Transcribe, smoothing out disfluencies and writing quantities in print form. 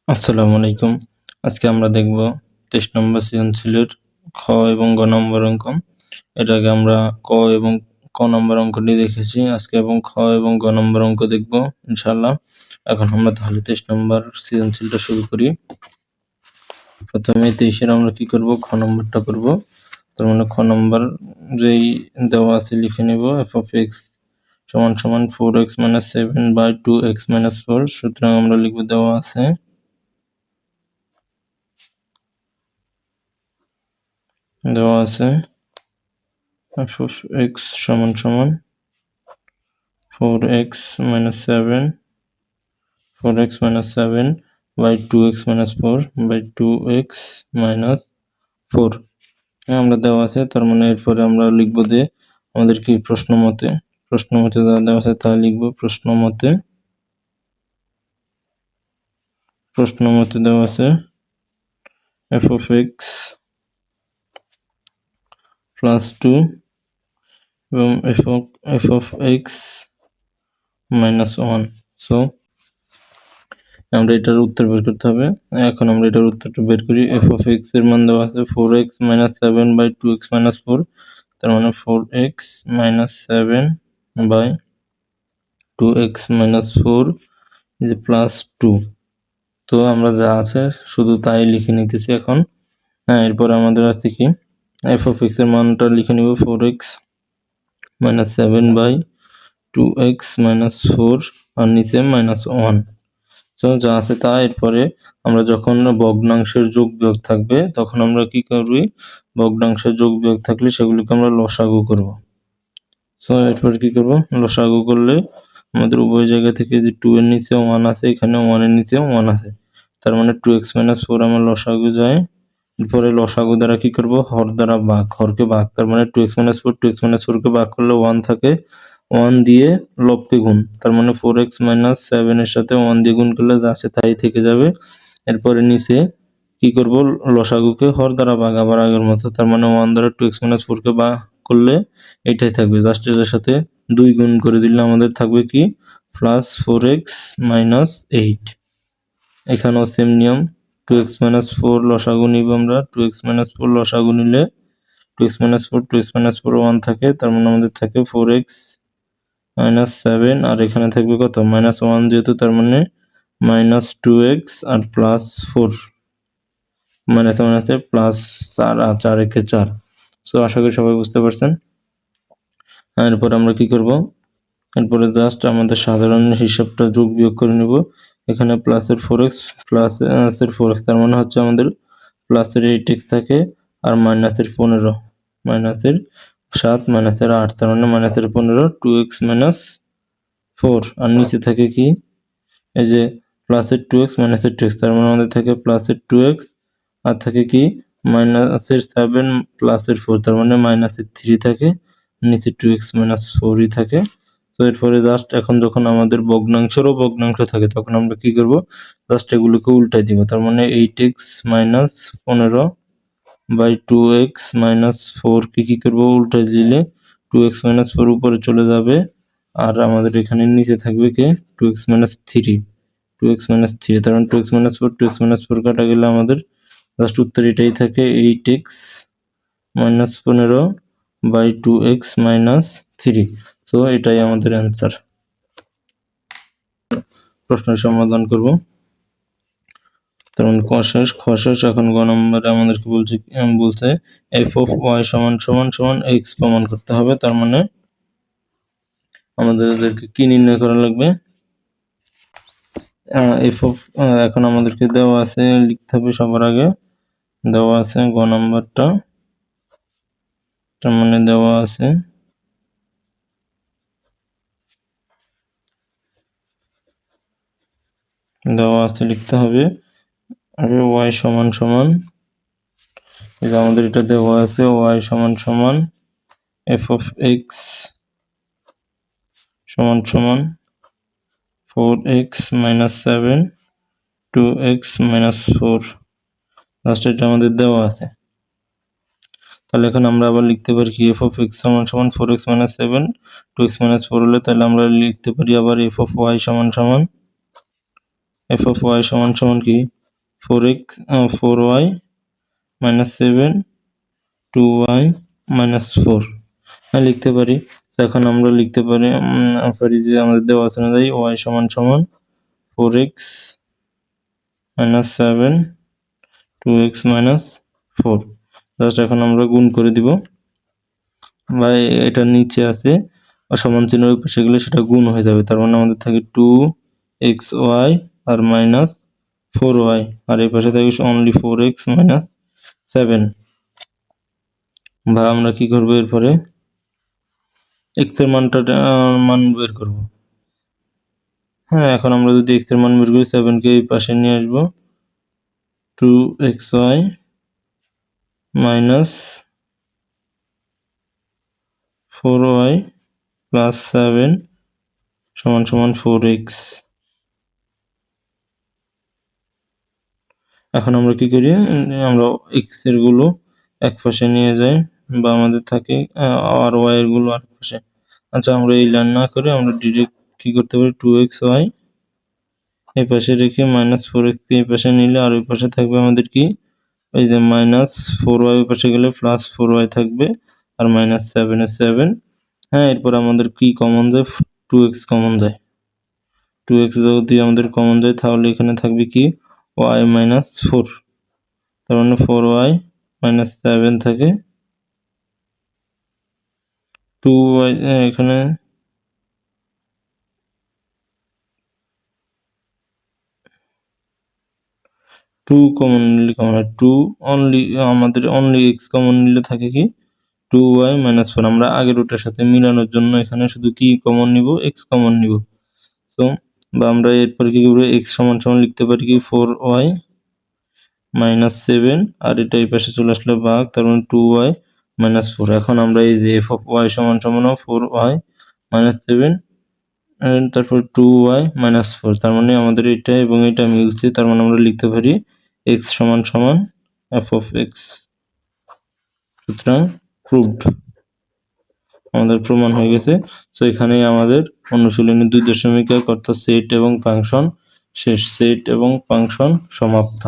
আসসালামু আলাইকুম। আজকে আমরা দেখব 23 নম্বর সৃজনশীলের খ এবং গ নম্বর অঙ্ক। এর আগে আমরা ক এবং ক নম্বর অঙ্কটি দেখেছি। আজকে এবং খ এবং গ নম্বর অঙ্ক দেখব ইনশাআল্লাহ। এখন আমরা তাহলে 23 নম্বর সৃজনশীলটা শুরু করি। প্রথমে 23 এর আমরা কি করব, খ নম্বরটা করব। তার মানে খ নম্বর যেই দেওয়া আছে লিখে নেব f of x সমান সমান 4x - 7/2x - 4। সুতরাং আমরা লিখব দেওয়া আছে f of x সমান সমান 4x - 7 4x - 7 by 2x - 4 by 2x - 4 আমরা দেওয়া আছে। তার মানে এরপরে আমরা লিখব যে আমাদের কি প্রশ্ন মতে যা দেওয়া আছে তা লিখব। প্রশ্ন মতে দেওয়া আছে f of x plus 2 এবং f of x minus 1। So আমরা এটার উত্তর বের করতে হবে। এখন আমরা এটার উত্তরটা বের করি। f of x এর মান দেওয়া আছে 4x - 7 by 2x - 4। তার মানে 4x - 7 by 2x - 4 is plus 2। তো আমরা যা আছে শুধু তাই লিখে নিতেছি এখন। এরপর আমাদের আছে কি f of x এর মানটা লিখে নিব 4x - 7 by 2x - 4 আর নিচে -1। তো যা আছে তা। এরপরে আমরা যখন ভগ্নাংশের যোগ বিয়োগ থাকবে তখন আমরা কি করবি, ভগ্নাংশের যোগ বিয়োগ থাকলে সেগুলিকে আমরা লসাগু করব। তো এরপর কি করব, লসাগু করলে আমাদের উভয় জায়গা থেকে যে 2 এর নিচে 1 আছে, এখানে 1 এর নিচেও 1 আছে। তার মানে 2x - 4 আমার লসাগু যায়। এরপরে লসাগু দ্বারা কি করব, হর দ্বারা ভাগ, হরকে ভাগ। তার মানে 2x - 4 কে ভাগ করলে 1 থাকে, 1 দিয়ে লবকে গুণ। তার মানে 4x - 7 এর সাথে 1 দিয়ে গুণ করলে যা আছে তাই থেকে যাবে। এরপরে নিচে কি করব, লসাগুকে হর দ্বারা ভাগ আবার আগের মতো। তার মানে 1 দ্বারা 2x - 4 কে ভাগ করলে এটাই থাকবে। জাস্ট এর সাথে 2 গুণ করে দিলে আমাদের থাকবে কি প্লাস 4x - 8। এখানেও সেম নিয়ম, 2x - 4 লসাগু নিব আমরা। 2x - 4 লসাগু নিলে 2x - 4 1 থাকে। তার মানে আমাদের থাকে 4x - 7 আর এখানে থাকবে কত -1 যেহেতু, তার মানে -2x আর প্লাস 4 আছে প্লাস 4 আর 4 একে 4। সো আশা করি সবাই বুঝতে পারছেন। এরপর আমরা কি করব, এরপরে জাস্ট আমাদের সাধারণ হিসাবটা যোগ বিয়োগ করে নিব। এখানে প্লাসের 4x প্লাসের 4x, তার মানে হচ্ছে আমাদের প্লাসের 8x থাকে আর মাইনাসের 15 মাইনাসের 7 মাইনাসের 8, তার মানে মাইনাসের 15 2x - 4 আর নিচে থাকে কি এই যে প্লাসের 2x মাইনাসের 2x, তার মানে আমাদের থাকে প্লাসের 2x আর থাকে কি মাইনাসের 7 প্লাসের 4, তার মানে মাইনাসের 3 থাকে, নিচে 2x - 4 ই থাকে। তো এরপরে জাস্ট এখন যখন আমাদের ভগ্নাংশেরও ভগ্নাংশ থাকে তখন আমরা কি করব, জাস্ট এগুলোকে উল্টাই দিব। তার মানে 8x - 15 by 2x - 4 কে কি করব, উল্টাই দিলে 2x - 4 উপরে চলে যাবে আর আমাদের এখানে নিচে থাকবে কি 2x - 3 তার মানে 2x - 4 কাটা গেলে আমাদের জাস্ট উত্তর এটাই থাকে, 8x - 15 by 2x - 3। তো এটাই আমাদের অ্যান্সার। প্রশ্নের সমাধান করব। তার মানে খ শেষ। এখন গ নম্বরে আমাদেরকে বলছে f of y = x প্রমাণ করতে হবে। তার মানে আমাদেরকে কি নির্ণয় করা লাগবে, এখন আমাদেরকে দেওয়া আছে, লিখতে হবে সবার আগে দেওয়া আছে গ নাম্বারটা। তার মানে দেওয়া আছে লিখতে হবে আগে y সমান এই যে আমাদের এটা দেওয়া আছে y সমান f of x সমান 4x - 7 2x - 4। লাস্ট এটা আমাদের দেওয়া আছে। তাহলে এখন আমরা আবার লিখতে পারি কি f of x সমান 4x - 7 2x - 4 হলে তাহলে আমরা লিখতে পারি আবার f of y সমান এফ অফ ওয়াই সমান সমান কি 4y মাইনাস 7 2y মাইনাস 4 লিখতে পারি। তো এখন আমরা লিখতে পারি যে আমাদের দেওয়া আছে অনুযায়ী y সমান সমান 4x minus 7 2x minus 4। Just এখন আমরা গুণ করে দিব, বা এটা নিচে আছে সমান চিহ্নের উপর সেগুলো সেটা গুণ হয়ে যাবে। তার মানে আমাদের থাকে 2xy আর মাইনাস 4y, আর এই পাশে থাকে অনলি 4x মাইনাস 7। বা আমরা কি করব, এরপরে x এর মান বের করব। হ্যাঁ, এখন আমরা যদি x এর মান বের করি 7 কে এই পাশে নিয়ে আসব, 2xy মাইনাস 4y প্লাস 7 সমান সমান 4x। এখন আমরা কি করি, আমরা x এর গুলো এক পাশে নিয়ে যাই, বা আমাদের থাকে আর y এর গুলো আরেক পাশে। আচ্ছা, আমরা এই লাইন না করে আমরা ডাইরেক্ট কি করতে পারি, 2xy এই পাশে রেখে মাইনাস 4x কে এই পাশে নিলে আর ওই পাশে থাকবে আমাদের কি, এই যে মাইনাস 4y ওই পাশে গেলে প্লাস 4y থাকবে, আর মাইনাস 7 এর 7। হ্যাঁ, এরপর আমাদের কি কমন যায়, 2x কমন যায়। 2x যদি আমাদের কমন যায় তাহলে এখানে থাকবে কি y মাইনাস 4, তার মানে 4y মাইনাস 7 থাকে 2y, এখানে 2 কমন নিলে কমন হয় 2, অনলি আমাদের অনলি x কমন নিলে থাকে কি 2y মাইনাস 4। আমরা আগের ওটার সাথে মিলানোর জন্য এখানে শুধু কি কমন নিব, x কমন নিব। তো বা আমরা এরপর কি করব, x সমান সমান লিখতে পারি কি 4y মাইনাস 7, আর এটা এই পাশে চলে আসলে ভাগ, তার মানে 2y মাইনাস 4। এখন আমরা এই যে f অফ y সমান সমান 4y মাইনাস 7 তারপর 2y মাইনাস 4, তার মানে আমাদের এটা এবং এটা মিলছে, তার মানে আমরা লিখতে পারি x সমান সমান f অফ x। সুতরাং প্রুভড, আমাদের প্রমাণ হয়ে গেছে। তো এখানেই আমাদের অনুশীলনী 2.1 অর্থাৎ সেট এবং ফাংশন শেষ, সেট এবং ফাংশন সমাপ্ত।